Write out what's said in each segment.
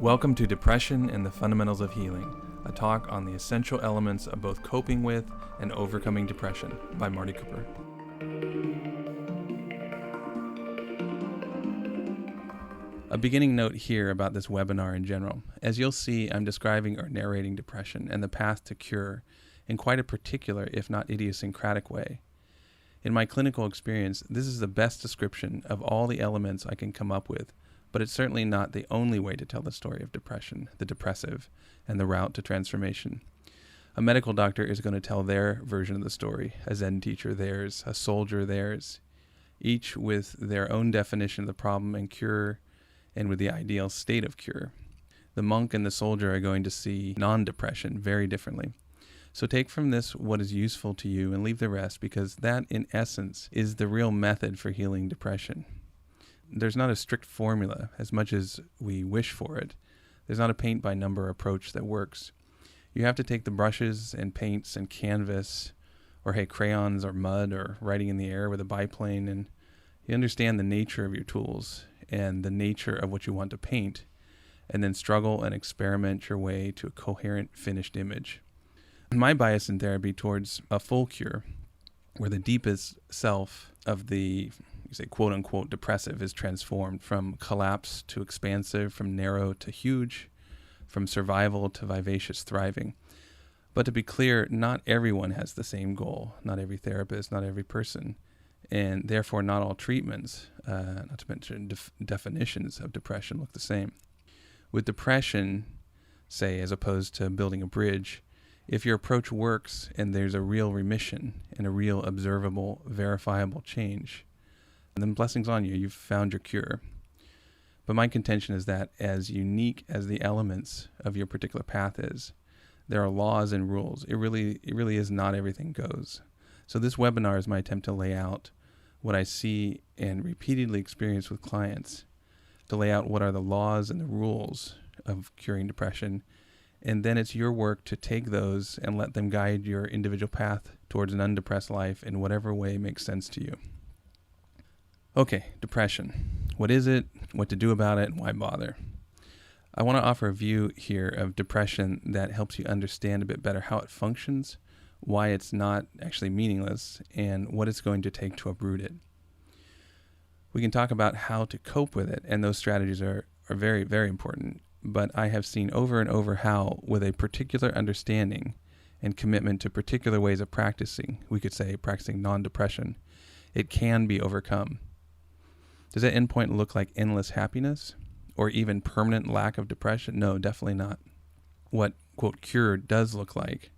Welcome to Depression and the Fundamentals of Healing, a talk on the essential elements of both coping with and overcoming depression by Marty Cooper. A beginning note here about this webinar in general. As you'll see, I'm describing or narrating depression and the path to cure in quite a particular, if not idiosyncratic way. In my clinical experience, this is the best description of all the elements I can come up with, but it's certainly not the only way to tell the story of depression, the depressive, and the route to transformation. A medical doctor is going to tell their version of the story, a Zen teacher theirs, a soldier theirs, each with their own definition of the problem and cure, and with the ideal state of cure. The monk and the soldier are going to see non-depression very differently. So take from this what is useful to you and leave the rest, because that, in essence, is the real method for healing depression. There's not a strict formula, as much as we wish for it. There's not a paint-by-number approach that works. You have to take the brushes and paints and canvas, or crayons or mud, or writing in the air with a biplane, and you understand the nature of your tools and the nature of what you want to paint, and then struggle and experiment your way to a coherent, finished image. My bias in therapy towards a full cure, where the deepest self of the quote-unquote depressive is transformed from collapse to expansive, from narrow to huge, from survival to vivacious thriving. But to be clear, not everyone has the same goal, not every therapist, not every person, and therefore not all treatments, not to mention definitions of depression, look the same. With depression, say, as opposed to building a bridge, if your approach works and there's a real remission and a real observable, verifiable change, then blessings on you, you've found your cure. But my contention is that as unique as the elements of your particular path is, there are laws and rules. It really is not everything goes. So this webinar is my attempt to lay out what I see and repeatedly experience with clients, to lay out what are the laws and the rules of curing depression. And then it's your work to take those and let them guide your individual path towards an undepressed life in whatever way makes sense to you. Okay, depression. What is it? What to do about it? Why bother? I want to offer a view here of depression that helps you understand a bit better how it functions, why it's not actually meaningless, and what it's going to take to uproot it. We can talk about how to cope with it, and those strategies are very, very important. But I have seen over and over how, with a particular understanding and commitment to particular ways of practicing, we could say practicing non-depression, it can be overcome. Does that endpoint look like endless happiness or even permanent lack of depression? No, definitely not. What, quote, cure does look like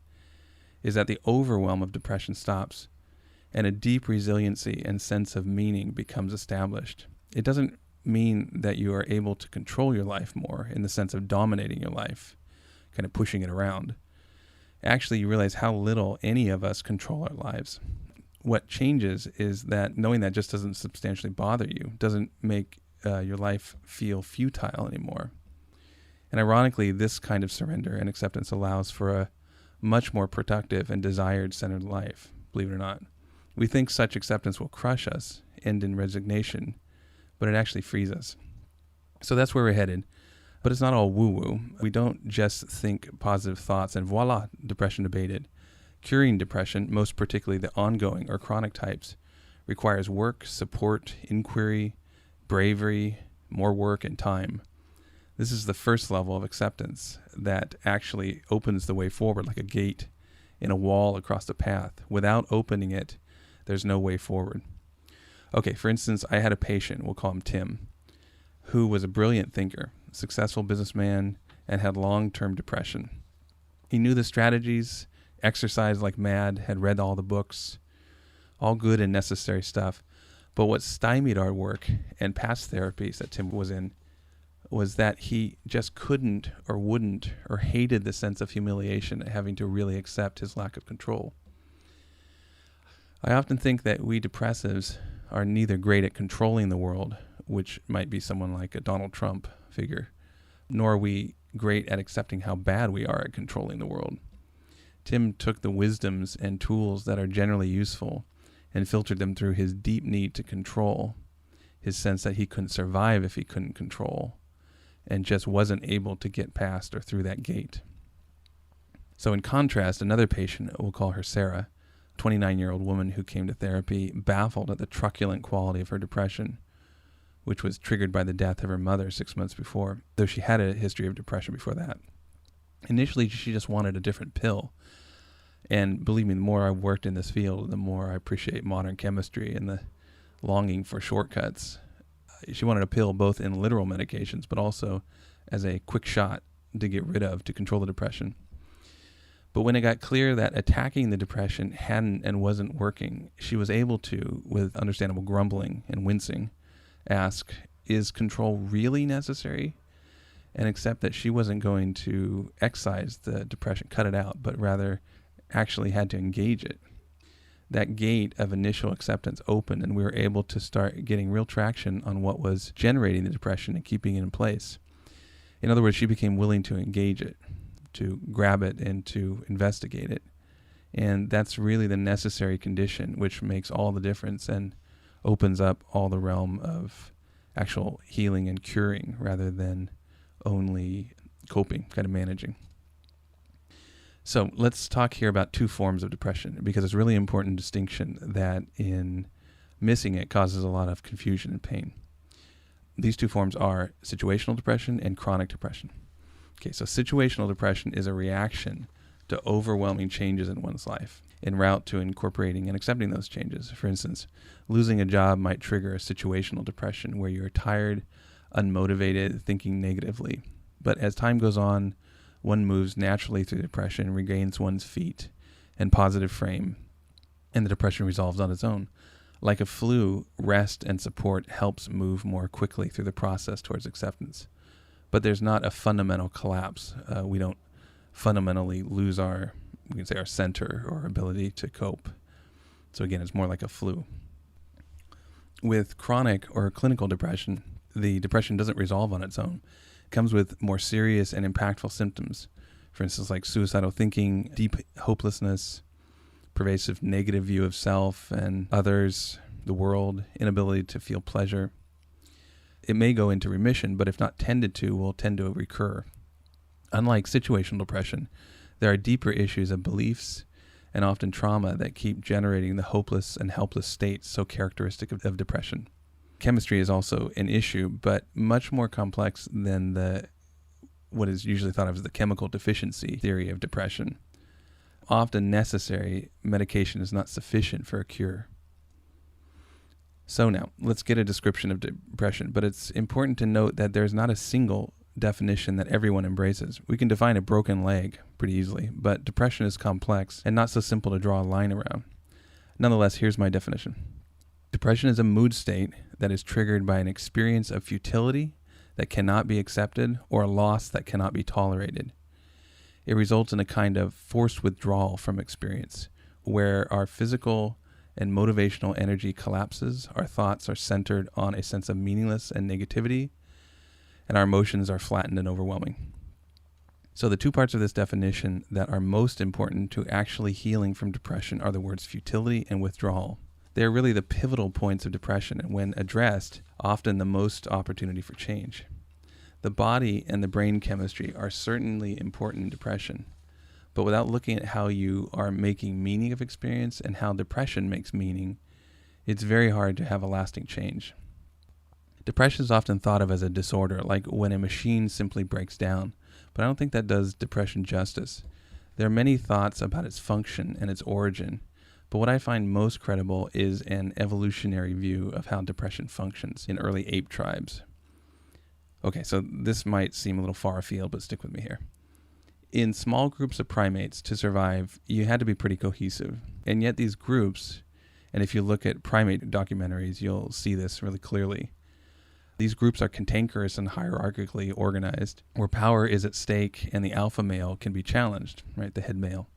is that the overwhelm of depression stops and a deep resiliency and sense of meaning becomes established. It doesn't mean that you are able to control your life more in the sense of dominating your life, kind of pushing it around. Actually, you realize how little any of us control our lives. What changes is that knowing that just doesn't substantially bother you, doesn't make your life feel futile anymore. And ironically, this kind of surrender and acceptance allows for a much more productive and desired centered life, believe it or not. We think such acceptance will crush us, end in resignation, but it actually frees us. So that's where we're headed. But it's not all woo-woo. We don't just think positive thoughts and voila, depression abated. Curing depression, most particularly the ongoing or chronic types, requires work, support, inquiry, bravery, more work, and time. This is the first level of acceptance that actually opens the way forward like a gate in a wall across the path. Without opening it, there's no way forward. Okay, for instance, I had a patient, we'll call him Tim, who was a brilliant thinker, successful businessman, and had long-term depression. He knew the strategies, exercised like mad, had read all the books, all good and necessary stuff. But what stymied our work and past therapies that Tim was in was that he just couldn't or wouldn't or hated the sense of humiliation at having to really accept his lack of control. I often think that we depressives are neither great at controlling the world, which might be someone like a Donald Trump figure, nor are we great at accepting how bad we are at controlling the world. Tim took the wisdoms and tools that are generally useful and filtered them through his deep need to control, his sense that he couldn't survive if he couldn't control, and just wasn't able to get past or through that gate. So in contrast, another patient, we'll call her Sarah, 29-year-old woman who came to therapy baffled at the truculent quality of her depression, which was triggered by the death of her mother 6 months before, though she had a history of depression before that. Initially, she just wanted a different pill. And believe me, the more I've worked in this field, the more I appreciate modern chemistry and the longing for shortcuts. She wanted a pill both in literal medications, but also as a quick shot to get rid of, to control the depression. But when it got clear that attacking the depression hadn't and wasn't working, she was able to, with understandable grumbling and wincing, ask, is control really necessary? And accept that she wasn't going to excise the depression, cut it out, but rather actually had to engage it. That gate of initial acceptance opened, and we were able to start getting real traction on what was generating the depression and keeping it in place. In other words, she became willing to engage it, to grab it, and to investigate it. And that's really the necessary condition, which makes all the difference and opens up all the realm of actual healing and curing rather than only coping, kind of managing. So let's talk here about two forms of depression, because it's a really important distinction that in missing it causes a lot of confusion and pain. These two forms are situational depression and chronic depression. Okay, so situational depression is a reaction to overwhelming changes in one's life en route to incorporating and accepting those changes. For instance, losing a job might trigger a situational depression where you're tired, unmotivated, thinking negatively. But as time goes on, one moves naturally through depression, regains one's feet and positive frame, and the depression resolves on its own. Like a flu, rest and support helps move more quickly through the process towards acceptance. But there's not a fundamental collapse. We don't fundamentally lose our center or ability to cope. So again, it's more like a flu. With chronic or clinical depression, the depression doesn't resolve on its own. It comes with more serious and impactful symptoms. For instance, like suicidal thinking, deep hopelessness, pervasive negative view of self and others, the world, inability to feel pleasure. It may go into remission, but if not tended to, will tend to recur. Unlike situational depression, there are deeper issues of beliefs and often trauma that keep generating the hopeless and helpless states so characteristic of depression. Chemistry is also an issue, but much more complex than what is usually thought of as the chemical deficiency theory of depression. Often necessary, medication is not sufficient for a cure. So now, let's get a description of depression, but it's important to note that there's not a single definition that everyone embraces. We can define a broken leg pretty easily, but depression is complex and not so simple to draw a line around. Nonetheless, here's my definition. Depression is a mood state that is triggered by an experience of futility that cannot be accepted or a loss that cannot be tolerated. It results in a kind of forced withdrawal from experience, where our physical and motivational energy collapses, our thoughts are centered on a sense of meaningless and negativity, and our emotions are flattened and overwhelming. So the two parts of this definition that are most important to actually healing from depression are the words futility and withdrawal. They're really the pivotal points of depression, and when addressed, often the most opportunity for change. The body and the brain chemistry are certainly important in depression, but without looking at how you are making meaning of experience and how depression makes meaning, it's very hard to have a lasting change. Depression is often thought of as a disorder, like when a machine simply breaks down, but I don't think that does depression justice. There are many thoughts about its function and its origin, but what I find most credible is an evolutionary view of how depression functions in early ape tribes. Okay, so this might seem a little far afield, but stick with me here. In small groups of primates, to survive, you had to be pretty cohesive. And yet these groups, and if you look at primate documentaries, you'll see this really clearly. These groups are cantankerous and hierarchically organized, where power is at stake and the alpha male can be challenged, right, the head male.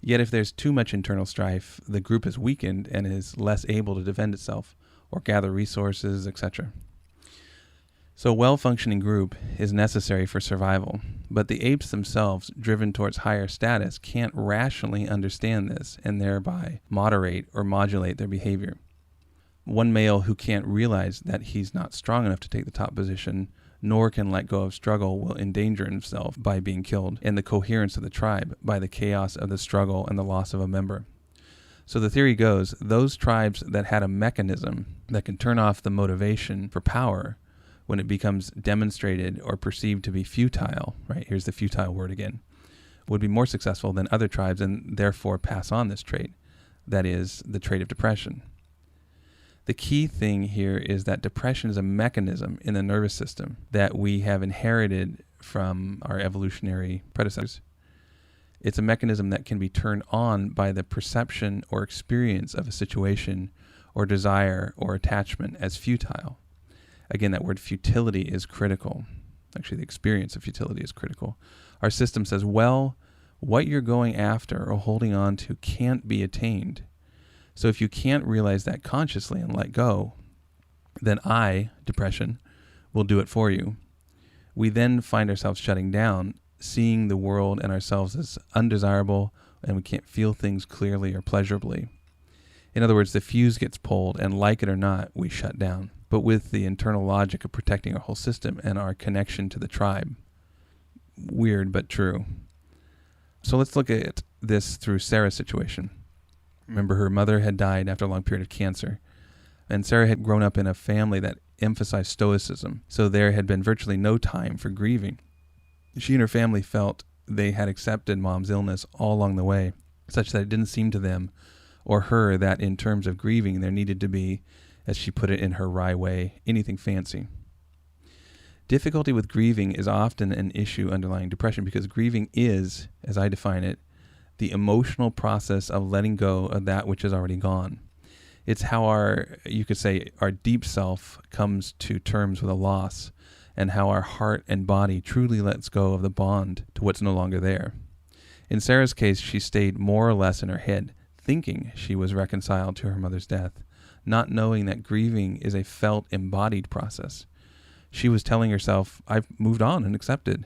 Yet if there's too much internal strife, the group is weakened and is less able to defend itself or gather resources, etc. So a well-functioning group is necessary for survival, but the apes themselves, driven towards higher status, can't rationally understand this and thereby moderate or modulate their behavior. One male who can't realize that he's not strong enough to take the top position nor can let go of struggle will endanger himself by being killed, and the coherence of the tribe by the chaos of the struggle and the loss of a member. So the theory goes, those tribes that had a mechanism that can turn off the motivation for power when it becomes demonstrated or perceived to be futile, right? Here's the futile word again, would be more successful than other tribes and therefore pass on this trait. That is the trait of depression. The key thing here is that depression is a mechanism in the nervous system that we have inherited from our evolutionary predecessors. It's a mechanism that can be turned on by the perception or experience of a situation or desire or attachment as futile. Again, that word futility is critical. Actually, the experience of futility is critical. Our system says, well, what you're going after or holding on to can't be attained. So if you can't realize that consciously and let go, then depression, will do it for you. We then find ourselves shutting down, seeing the world and ourselves as undesirable, and we can't feel things clearly or pleasurably. In other words, the fuse gets pulled, and like it or not, we shut down, but with the internal logic of protecting our whole system and our connection to the tribe. Weird, but true. So let's look at this through Sarah's situation. Remember, her mother had died after a long period of cancer, and Sarah had grown up in a family that emphasized stoicism, so there had been virtually no time for grieving. She and her family felt they had accepted Mom's illness all along the way, such that it didn't seem to them or her that in terms of grieving there needed to be, as she put it in her wry way, anything fancy. Difficulty with grieving is often an issue underlying depression because grieving is, as I define it, the emotional process of letting go of that which is already gone. It's how you could say, our deep self comes to terms with a loss, and how our heart and body truly lets go of the bond to what's no longer there. In Sarah's case, she stayed more or less in her head, thinking she was reconciled to her mother's death, not knowing that grieving is a felt, embodied process. She was telling herself, I've moved on and accepted,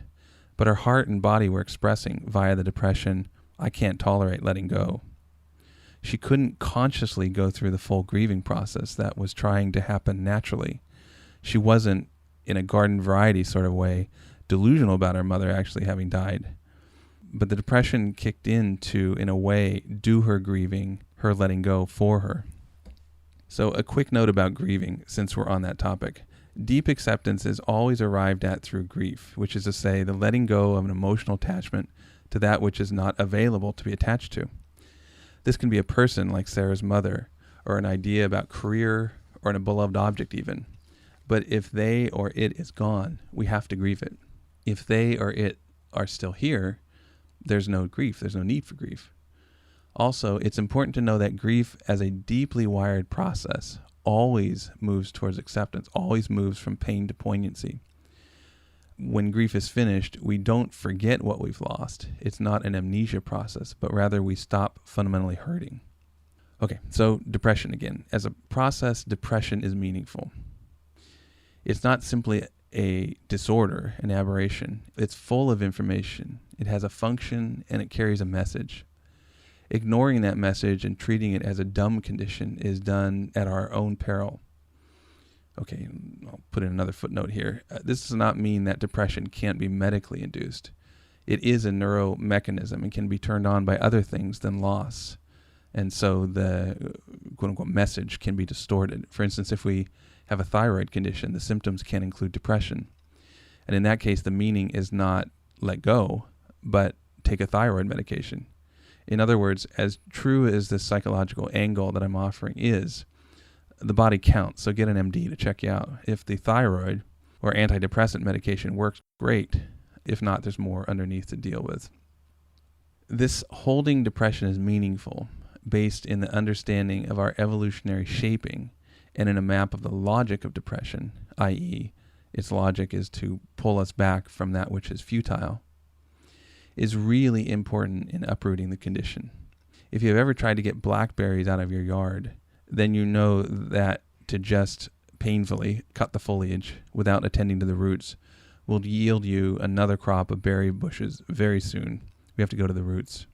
but her heart and body were expressing via the depression, I can't tolerate letting go. She couldn't consciously go through the full grieving process that was trying to happen naturally. She wasn't, in a garden variety sort of way, delusional about her mother actually having died. But the depression kicked in to, in a way, do her grieving, her letting go for her. So a quick note about grieving, since we're on that topic. Deep acceptance is always arrived at through grief, which is to say, the letting go of an emotional attachment to that which is not available to be attached to. This can be a person like Sarah's mother, or an idea about career, or a beloved object even. But if they or it is gone, we have to grieve it. If they or it are still here, there's no grief. There's no need for grief. Also, it's important to know that grief as a deeply wired process always moves towards acceptance, always moves from pain to poignancy. When grief is finished, we don't forget what we've lost. It's not an amnesia process, but rather we stop fundamentally hurting. Okay, so depression again. As a process, depression is meaningful. It's not simply a disorder, an aberration. It's full of information. It has a function and it carries a message. Ignoring that message and treating it as a dumb condition is done at our own peril. Okay, I'll put in another footnote here. This does not mean that depression can't be medically induced. It is a neuromechanism and can be turned on by other things than loss. And so the quote-unquote message can be distorted. For instance, if we have a thyroid condition, the symptoms can include depression. And in that case, the meaning is not let go, but take a thyroid medication. In other words, as true as this psychological angle that I'm offering is, the body counts, so get an MD to check you out. If the thyroid or antidepressant medication works, great. If not, there's more underneath to deal with. This holding depression is meaningful, based in the understanding of our evolutionary shaping and in a map of the logic of depression, i.e., its logic is to pull us back from that which is futile, is really important in uprooting the condition. If you've ever tried to get blackberries out of your yard, then you know that to just painfully cut the foliage without attending to the roots will yield you another crop of berry bushes very soon. We have to go to the roots.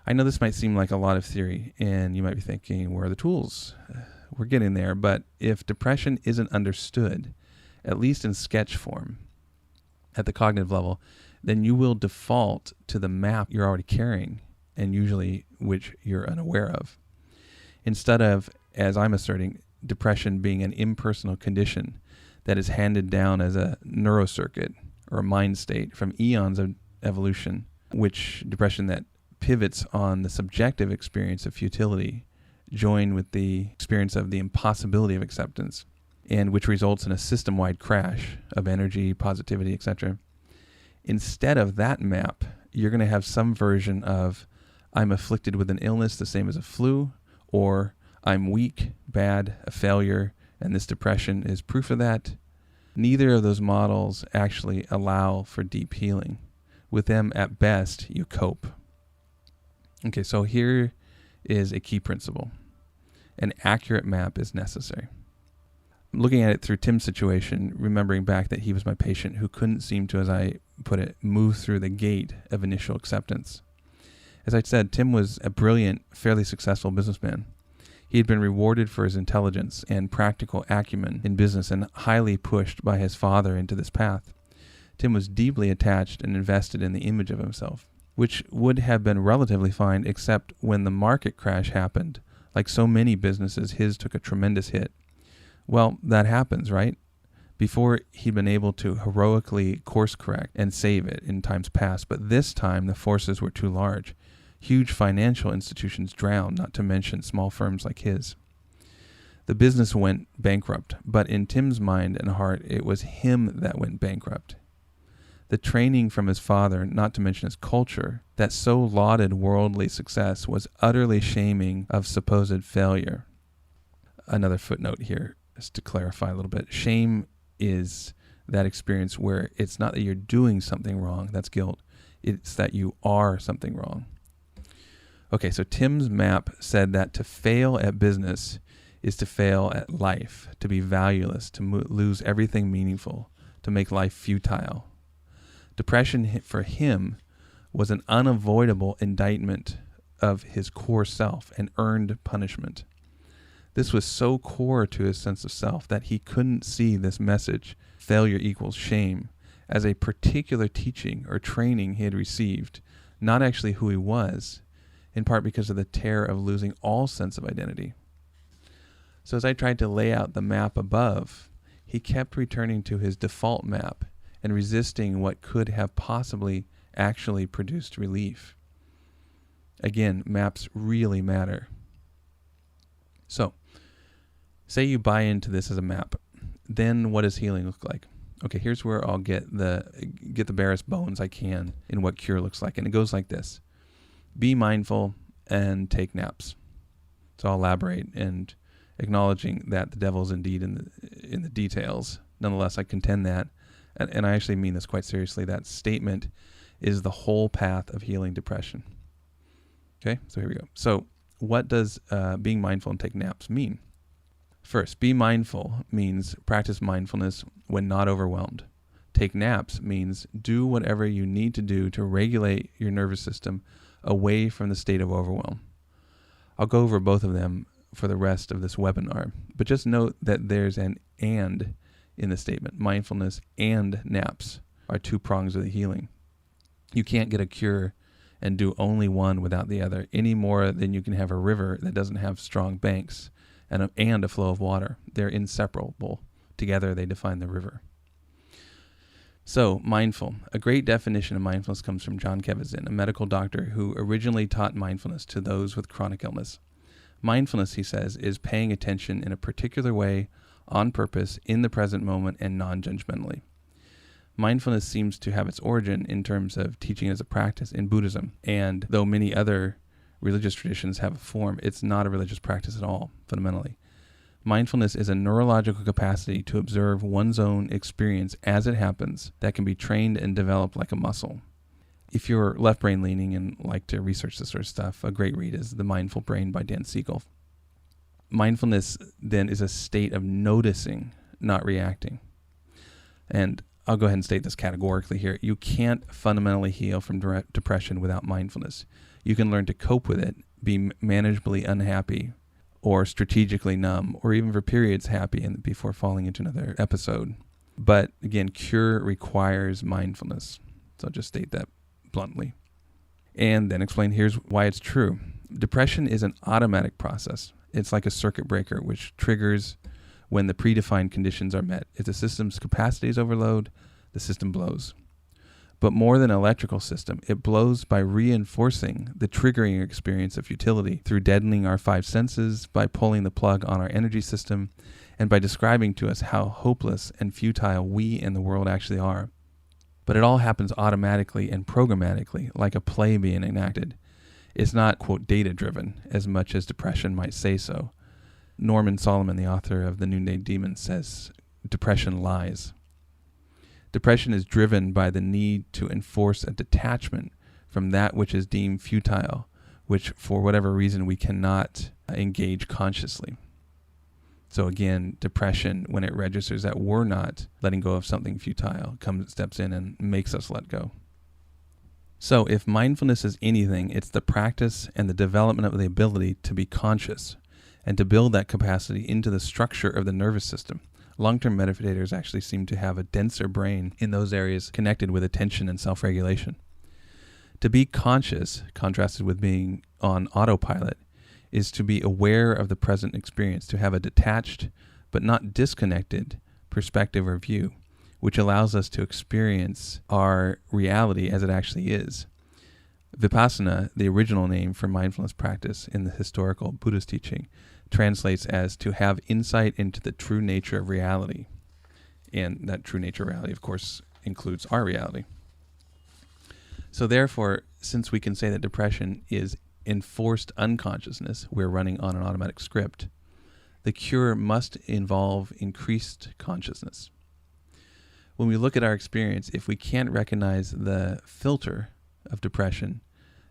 I know this might seem like a lot of theory, and you might be thinking, where are the tools? We're getting there, but if depression isn't understood at least in sketch form, at the cognitive level, then you will default to the map you're already carrying, and usually which you're unaware of. Instead of, as I'm asserting, depression being an impersonal condition that is handed down as a neurocircuit or a mind state from eons of evolution, which depression that pivots on the subjective experience of futility, joined with the experience of the impossibility of acceptance, and which results in a system-wide crash of energy, positivity, etc. Instead of that map, you're going to have some version of, I'm afflicted with an illness the same as a flu, or I'm weak, bad, a failure, and this depression is proof of that. Neither of those models actually allow for deep healing. With them, at best, you cope. Okay, so here is a key principle. An accurate map is necessary. Looking at it through Tim's situation, remembering back that he was my patient who couldn't seem to, as I put it, move through the gate of initial acceptance. As I said, Tim was a brilliant, fairly successful businessman. He had been rewarded for his intelligence and practical acumen in business and highly pushed by his father into this path. Tim was deeply attached and invested in the image of himself, which would have been relatively fine except when the market crash happened. Like so many businesses, his took a tremendous hit. Well, that happens, right? Before, he'd been able to heroically course correct and save it in times past, but this time the forces were too large. Huge financial institutions drowned, not to mention small firms like his. The business went bankrupt, but in Tim's mind and heart, it was him that went bankrupt. The training from his father, not to mention his culture, that so lauded worldly success was utterly shaming of supposed failure. Another footnote here, just to clarify a little bit. Shame is that experience where it's not that you're doing something wrong, that's guilt. It's that you are something wrong. Okay, so Tim's map said that to fail at business is to fail at life, to be valueless, to lose everything meaningful, to make life futile. Depression for him was an unavoidable indictment of his core self and earned punishment. This was so core to his sense of self that he couldn't see this message, failure equals shame, as a particular teaching or training he had received, not actually who he was, in part because of the terror of losing all sense of identity. So as I tried to lay out the map above, he kept returning to his default map and resisting what could have possibly actually produced relief. Again, maps really matter. So, say you buy into this as a map, then what does healing look like? Okay, here's where I'll get the barest bones I can in what cure looks like, and it goes like this. Be mindful and take naps. So I'll elaborate and acknowledging that the devil's indeed in the details. Nonetheless, I contend that, and I actually mean this quite seriously, that statement is the whole path of healing depression. Okay, so here we go. So what does being mindful and take naps mean? First, be mindful means practice mindfulness when not overwhelmed. Take naps means do whatever you need to do to regulate your nervous system away from the state of overwhelm. I'll go over both of them for the rest of this webinar, but just note that there's an and in the statement. Mindfulness and naps are two prongs of the healing. You can't get a cure and do only one without the other, any more than you can have a river that doesn't have strong banks and a flow of water. They're inseparable. Together they define the river. So, mindful. A great definition of mindfulness comes from John Kabat-Zinn, a medical doctor who originally taught mindfulness to those with chronic illness. Mindfulness, he says, is paying attention in a particular way, on purpose, in the present moment, and non-judgmentally. Mindfulness seems to have its origin in terms of teaching as a practice in Buddhism, and though many other religious traditions have a form, it's not a religious practice at all, fundamentally. Mindfulness is a neurological capacity to observe one's own experience as it happens that can be trained and developed like a muscle. If you're left brain leaning and like to research this sort of stuff, a great read is The Mindful Brain by Dan Siegel. Mindfulness then is a state of noticing, not reacting. And I'll go ahead and state this categorically here. You can't fundamentally heal from depression without mindfulness. You can learn to cope with it, be manageably unhappy, or strategically numb, or even for periods happy before falling into another episode. But again, cure requires mindfulness. So I'll just state that bluntly. And then explain here's why it's true. Depression is an automatic process. It's like a circuit breaker which triggers when the predefined conditions are met. If the system's capacity is overload, the system blows. But more than an electrical system, it blows by reinforcing the triggering experience of futility through deadening our five senses, by pulling the plug on our energy system, and by describing to us how hopeless and futile we and the world actually are. But it all happens automatically and programmatically, like a play being enacted. It's not, quote, data-driven, as much as depression might say so. Norman Solomon, the author of The Noonday Demon, says, depression lies. Depression is driven by the need to enforce a detachment from that which is deemed futile, which for whatever reason we cannot engage consciously. So again, depression, when it registers that we're not letting go of something futile, steps in and makes us let go. So if mindfulness is anything, it's the practice and the development of the ability to be conscious and to build that capacity into the structure of the nervous system. Long-term meditators actually seem to have a denser brain in those areas connected with attention and self-regulation. To be conscious, contrasted with being on autopilot, is to be aware of the present experience, to have a detached but not disconnected perspective or view, which allows us to experience our reality as it actually is. Vipassana, the original name for mindfulness practice in the historical Buddhist teaching, translates as to have insight into the true nature of reality. And that true nature of reality, of course, includes our reality. So therefore, since we can say that depression is enforced unconsciousness, we're running on an automatic script, the cure must involve increased consciousness. When we look at our experience, if we can't recognize the filter of depression,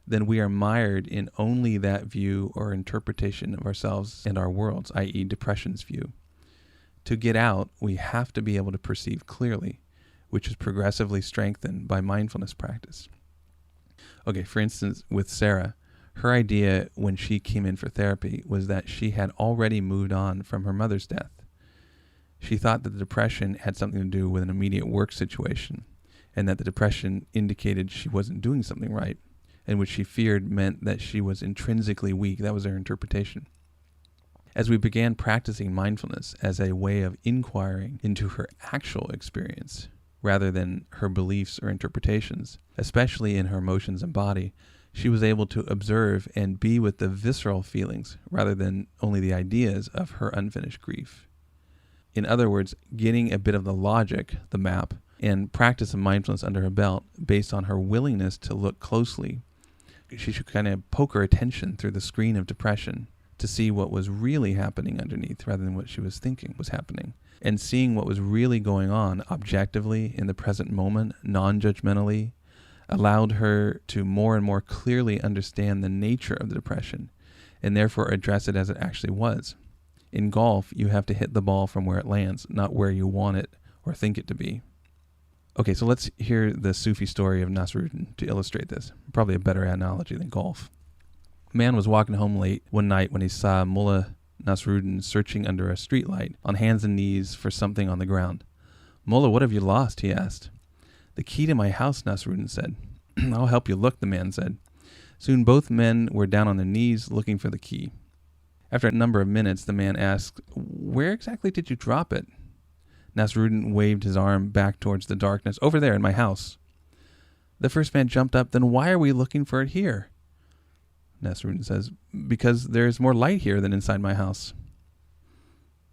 then we are mired in only that view or interpretation of ourselves and our worlds, i.e. depression's view. To get out, we have to be able to perceive clearly, which is progressively strengthened by mindfulness practice. Okay, for instance, with Sarah, her idea when she came in for therapy was that she had already moved on from her mother's death. She thought that the depression had something to do with an immediate work situation, and that the depression indicated she wasn't doing something right, and which she feared meant that she was intrinsically weak. That was her interpretation. As we began practicing mindfulness as a way of inquiring into her actual experience, rather than her beliefs or interpretations, especially in her emotions and body, she was able to observe and be with the visceral feelings rather than only the ideas of her unfinished grief. In other words, getting a bit of the logic, the map, and practice of mindfulness under her belt based on her willingness to look closely. She should kind of poke her attention through the screen of depression to see what was really happening underneath rather than what she was thinking was happening. And seeing what was really going on objectively in the present moment, non-judgmentally, allowed her to more and more clearly understand the nature of the depression and therefore address it as it actually was. In golf, you have to hit the ball from where it lands, not where you want it or think it to be. Okay, so let's hear the Sufi story of Nasruddin to illustrate this. Probably a better analogy than golf. A man was walking home late one night when he saw Mullah Nasruddin searching under a streetlight on hands and knees for something on the ground. "Mullah, what have you lost?" he asked. "The key to my house," Nasruddin said. "I'll help you look," the man said. Soon both men were down on their knees looking for the key. After a number of minutes, the man asked, "Where exactly did you drop it?" Nasruddin waved his arm back towards the darkness. "Over there in my house." The first man jumped up. "Then why are we looking for it here?" Nasruddin says, "Because there's more light here than inside my house."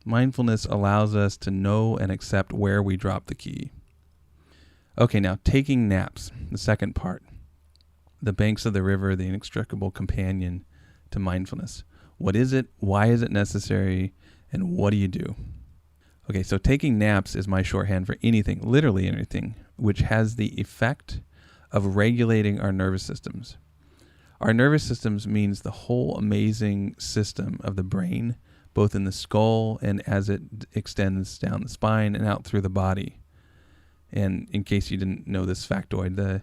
Mindfulness allows us to know and accept where we drop the key. Okay, now taking naps, the second part. The banks of the river, the inextricable companion to mindfulness. What is it? Why is it necessary? And what do you do? Okay, so taking naps is my shorthand for anything, literally anything, which has the effect of regulating our nervous systems. Our nervous systems means the whole amazing system of the brain, both in the skull and as it extends down the spine and out through the body. And in case you didn't know this factoid, the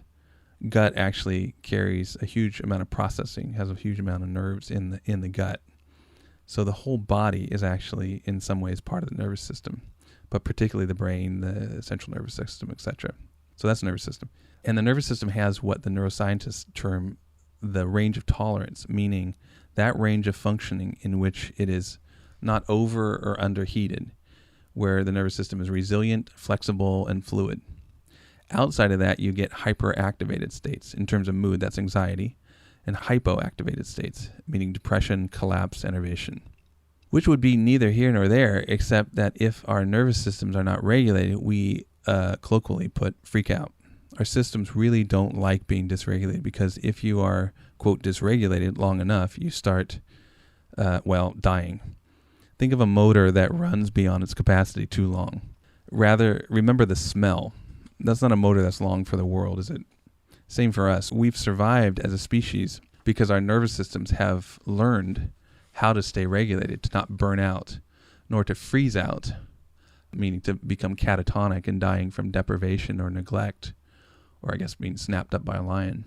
gut actually carries a huge amount of processing, has a huge amount of nerves in the gut. So the whole body is actually in some ways part of the nervous system. but particularly the brain, the central nervous system, etc. So that's the nervous system. And the nervous system has what the neuroscientists term the range of tolerance, meaning that range of functioning in which it is not over or underheated, where the nervous system is resilient, flexible, and fluid. Outside of that, you get hyperactivated states. In terms of mood, that's anxiety, and hypoactivated states, meaning depression, collapse, enervation, which would be neither here nor there, except that if our nervous systems are not regulated, we colloquially put freak out. Our systems really don't like being dysregulated, because if you are, quote, dysregulated long enough, you start, dying. Think of a motor that runs beyond its capacity too long. Rather, remember the smell. That's not a motor that's long for the world, is it? Same for us. We've survived as a species because our nervous systems have learned how to stay regulated, to not burn out, nor to freeze out, meaning to become catatonic and dying from deprivation or neglect, or I guess being snapped up by a lion.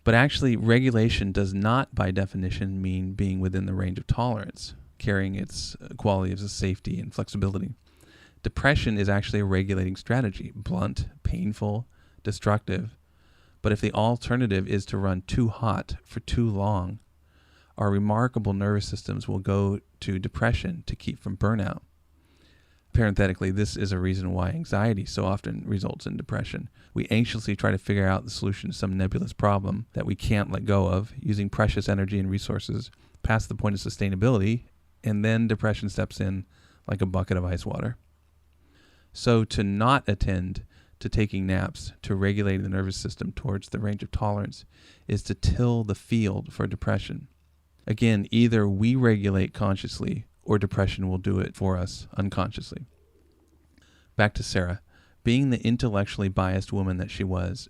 But actually, regulation does not, by definition, mean being within the range of tolerance, carrying its qualities of safety and flexibility. Depression is actually a regulating strategy, blunt, painful, destructive. But if the alternative is to run too hot for too long, our remarkable nervous systems will go to depression to keep from burnout. Parenthetically, this is a reason why anxiety so often results in depression. We anxiously try to figure out the solution to some nebulous problem that we can't let go of, using precious energy and resources past the point of sustainability, and then depression steps in like a bucket of ice water. So to not attend to taking naps, to regulating the nervous system towards the range of tolerance, is to till the field for depression. Again, either we regulate consciously or depression will do it for us unconsciously. Back to Sarah. Being the intellectually biased woman that she was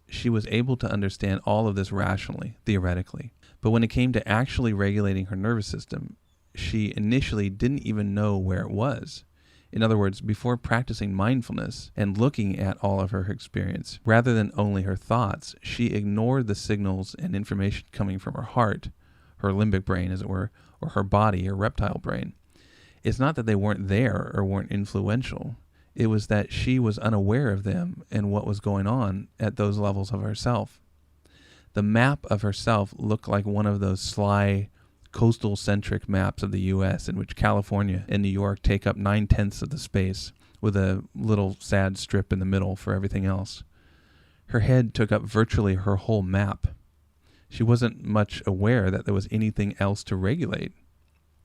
able to understand all of this rationally, theoretically. But when it came to actually regulating her nervous system, she initially didn't even know where it was. In other words, before practicing mindfulness and looking at all of her experience, rather than only her thoughts, she ignored the signals and information coming from her heart, her limbic brain, as it were, or her body, her reptile brain. It's not that they weren't there or weren't influential. It was that she was unaware of them and what was going on at those levels of herself. The map of herself looked like one of those sly, coastal-centric maps of the U.S. in which California and New York take up 9/10 of the space, with a little sad strip in the middle for everything else. Her head took up virtually her whole map. She wasn't much aware that there was anything else to regulate.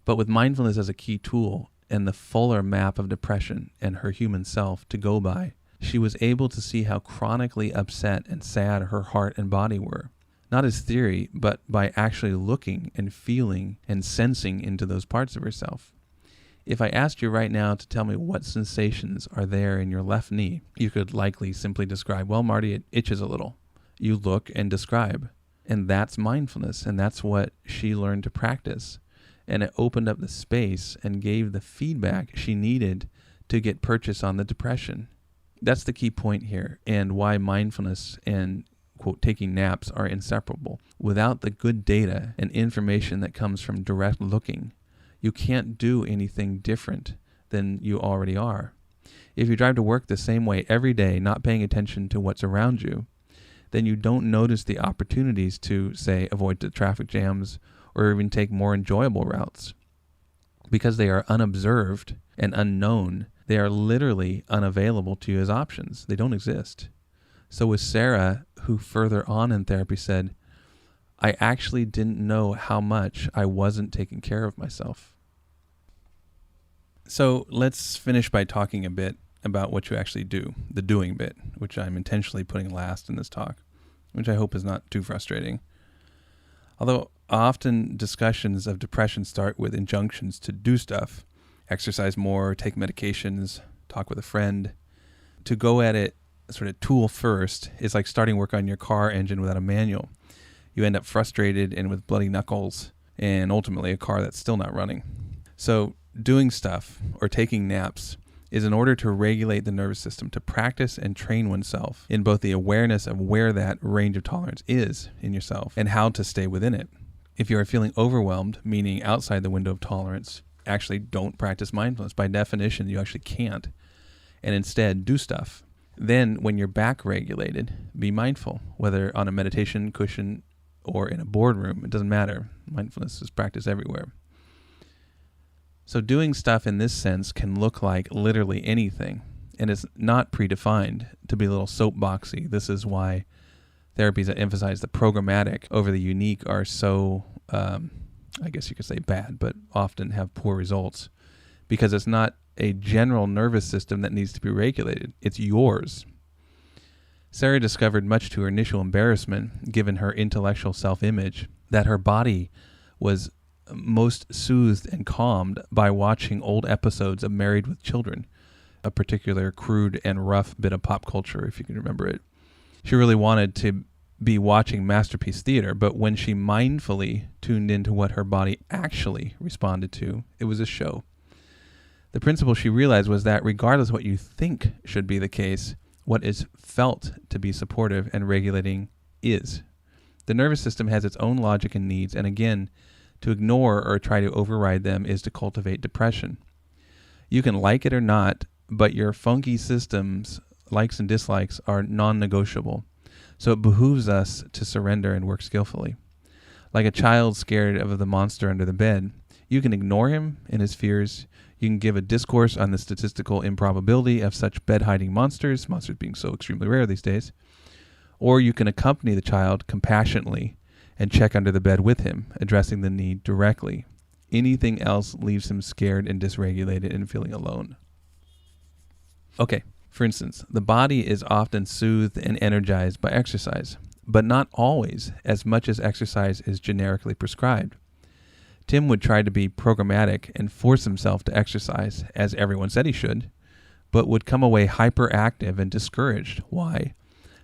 But with mindfulness as a key tool and the fuller map of depression and her human self to go by, she was able to see how chronically upset and sad her heart and body were. Not as theory, but by actually looking and feeling and sensing into those parts of herself. If I asked you right now to tell me what sensations are there in your left knee, you could likely simply describe, well, Marty, it itches a little. You look and describe. And that's mindfulness, and that's what she learned to practice. And it opened up the space and gave the feedback she needed to get purchase on the depression. That's the key point here, and why mindfulness and, quote, taking naps are inseparable. Without the good data and information that comes from direct looking, you can't do anything different than you already are. If you drive to work the same way every day, not paying attention to what's around you, then you don't notice the opportunities to, say, avoid the traffic jams or even take more enjoyable routes. Because they are unobserved and unknown, they are literally unavailable to you as options. They don't exist. So with Sarah, who further on in therapy said, I actually didn't know how much I wasn't taking care of myself. So let's finish by talking a bit about what you actually do, the doing bit, which I'm intentionally putting last in this talk, which I hope is not too frustrating. Although often discussions of depression start with injunctions to do stuff, exercise more, take medications, talk with a friend. To go at it sort of tool first is like starting work on your car engine without a manual. You end up frustrated and with bloody knuckles, and ultimately a car that's still not running. So doing stuff or taking naps is in order to regulate the nervous system, to practice and train oneself in both the awareness of where that range of tolerance is in yourself and how to stay within it. If you are feeling overwhelmed, meaning outside the window of tolerance, actually don't practice mindfulness. By definition, you actually can't. and instead do stuff. Then, when you're back regulated, be mindful, whether on a meditation cushion or in a boardroom. It doesn't matter. Mindfulness is practiced everywhere. So doing stuff in this sense can look like literally anything, and it's not predefined to be a little soapboxy. This is why therapies that emphasize the programmatic over the unique are so, I guess you could say bad, but often have poor results, because it's not a general nervous system that needs to be regulated. It's yours. Sarah discovered, much to her initial embarrassment, given her intellectual self-image, that her body was most soothed and calmed by watching old episodes of Married with Children, a particular crude and rough bit of pop culture, if you can remember it. She really wanted to be watching masterpiece theater, but when she mindfully tuned into what her body actually responded to, it was a show. The principle she realized was that regardless of what you think should be the case, what is felt to be supportive and regulating is. The nervous system has its own logic and needs, and again, to ignore or try to override them is to cultivate depression. You can like it or not, but your funky system's likes and dislikes are non-negotiable, so it behooves us to surrender and work skillfully. Like a child scared of the monster under the bed, you can ignore him and his fears. You can give a discourse on the statistical improbability of such bed-hiding monsters being so extremely rare these days, or you can accompany the child compassionately and check under the bed with him, addressing the need directly. Anything else leaves him scared and dysregulated and feeling alone. Okay, for instance, the body is often soothed and energized by exercise, but not always as much as exercise is generically prescribed. Tim would try to be programmatic and force himself to exercise, as everyone said he should, but would come away hyperactive and discouraged. Why?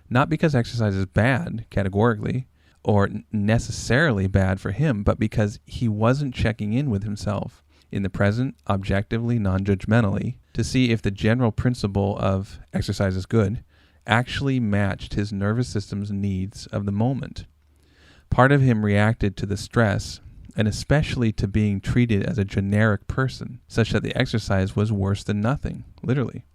Not because exercise is bad, categorically, or necessarily bad for him, but because he wasn't checking in with himself in the present, objectively, non-judgmentally, to see if the general principle of exercise is good actually matched his nervous system's needs of the moment. Part of him reacted to the stress, and especially to being treated as a generic person, such that the exercise was worse than nothing, literally.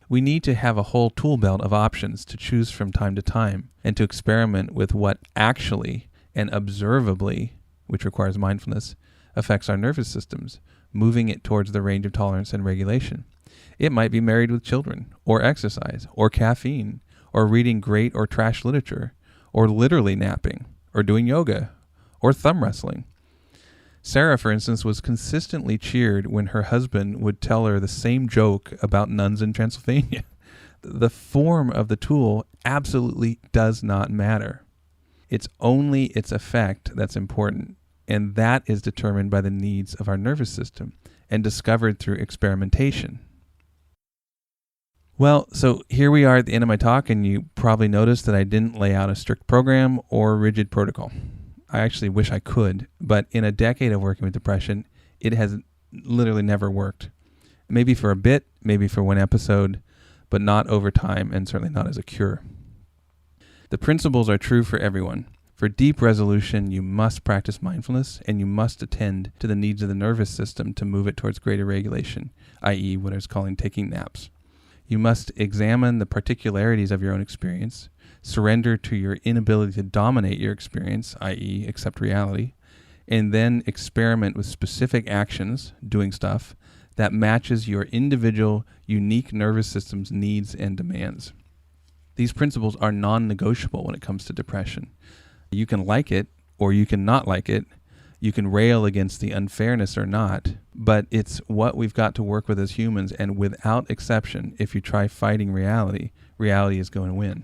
We need to have a whole tool belt of options to choose from time to time, and to experiment with what actually and observably, which requires mindfulness, affects our nervous systems, moving it towards the range of tolerance and regulation. It might be Married with Children, or exercise, or caffeine, or reading great or trash literature, or literally napping, or doing yoga, or thumb wrestling. Sarah, for instance, was consistently cheered when her husband would tell her the same joke about nuns in Transylvania. The form of the tool absolutely does not matter. It's only its effect that's important, and that is determined by the needs of our nervous system and discovered through experimentation. Well, so here we are at the end of my talk, and you probably noticed that I didn't lay out a strict program or rigid protocol. I actually wish I could, but in a decade of working with depression, it has literally never worked. Maybe for a bit, maybe for one episode, but not over time, and certainly not as a cure. The principles are true for everyone. For deep resolution, you must practice mindfulness, and you must attend to the needs of the nervous system to move it towards greater regulation, i.e. what I was calling taking naps. You must examine the particularities of your own experience, surrender to your inability to dominate your experience, i.e. accept reality, and then experiment with specific actions, doing stuff, that matches your individual, unique nervous system's needs and demands. These principles are non-negotiable when it comes to depression. You can like it, or you can not like it. You can rail against the unfairness or not, but it's what we've got to work with as humans, and without exception, if you try fighting reality, reality is going to win.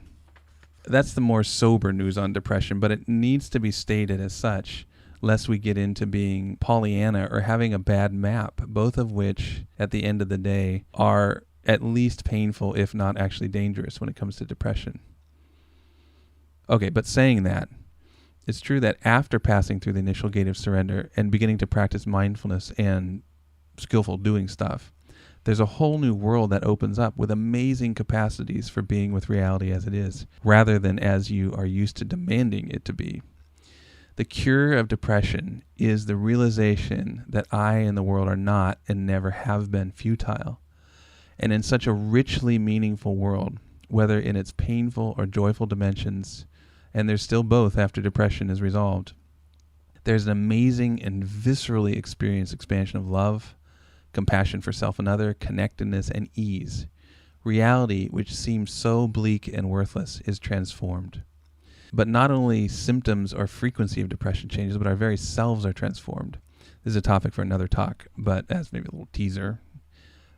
That's the more sober news on depression, but it needs to be stated as such, lest we get into being Pollyanna or having a bad map, both of which, at the end of the day, are at least painful, if not actually dangerous, when it comes to depression. Okay, but saying that, it's true that after passing through the initial gate of surrender and beginning to practice mindfulness and skillful doing stuff, there's a whole new world that opens up with amazing capacities for being with reality as it is, rather than as you are used to demanding it to be. The cure of depression is the realization that I and the world are not and never have been futile, And in such a richly meaningful world, whether in its painful or joyful dimensions, and there's still both after depression is resolved, there's an amazing and viscerally experienced expansion of love, compassion for self and other, connectedness, and ease. Reality, which seems so bleak and worthless, is transformed. But not only symptoms or frequency of depression changes, but our very selves are transformed. This is a topic for another talk, but as maybe a little teaser,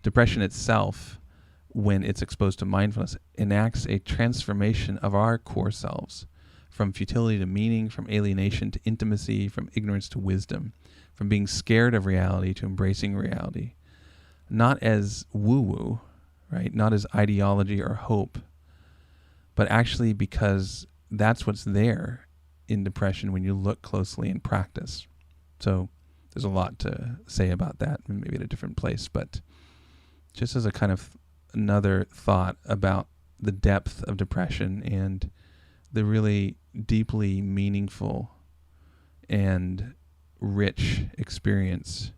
depression itself, when it's exposed to mindfulness, enacts a transformation of our core selves, from futility to meaning, from alienation to intimacy, from ignorance to wisdom, from being scared of reality to embracing reality. Not as woo-woo, right? Not as ideology or hope, but actually because that's what's there in depression when you look closely and practice. So there's a lot to say about that, maybe at a different place, but just as a kind of another thought about the depth of depression and the really deeply meaningful and rich experience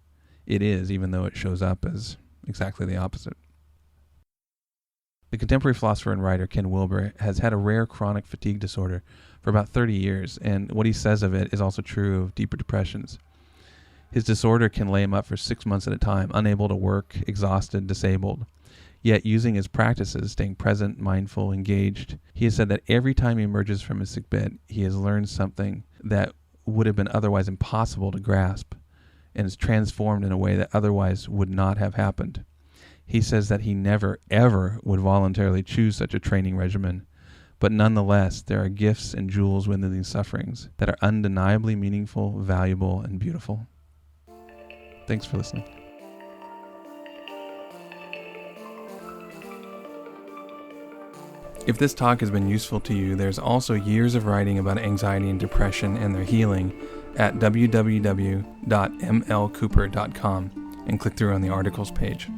it is, even though it shows up as exactly the opposite. The contemporary philosopher and writer Ken Wilber has had a rare chronic fatigue disorder for about 30 years, and what he says of it is also true of deeper depressions. His disorder can lay him up for 6 months at a time, unable to work, exhausted, disabled. Yet using his practices, staying present, mindful, engaged, he has said that every time he emerges from his sickbed, he has learned something that would have been otherwise impossible to grasp and is transformed in a way that otherwise would not have happened. He says that he never, ever would voluntarily choose such a training regimen, but nonetheless, there are gifts and jewels within these sufferings that are undeniably meaningful, valuable, and beautiful. Thanks for listening. If this talk has been useful to you, there's also years of writing about anxiety and depression and their healing at www.mlcooper.com and click through on the articles page.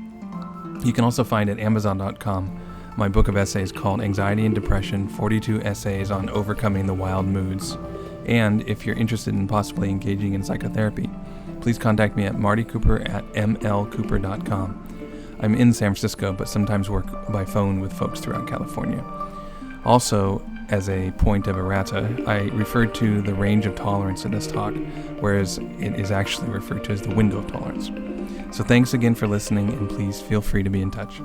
You can also find at Amazon.com my book of essays called Anxiety and Depression, 42 Essays on Overcoming the Wild Moods. And if you're interested in possibly engaging in psychotherapy, please contact me at martycooper@mlcooper.com. I'm in San Francisco, but sometimes work by phone with folks throughout California. Also, as a point of errata, I referred to the range of tolerance in this talk, whereas it is actually referred to as the window of tolerance. So thanks again for listening, and please feel free to be in touch.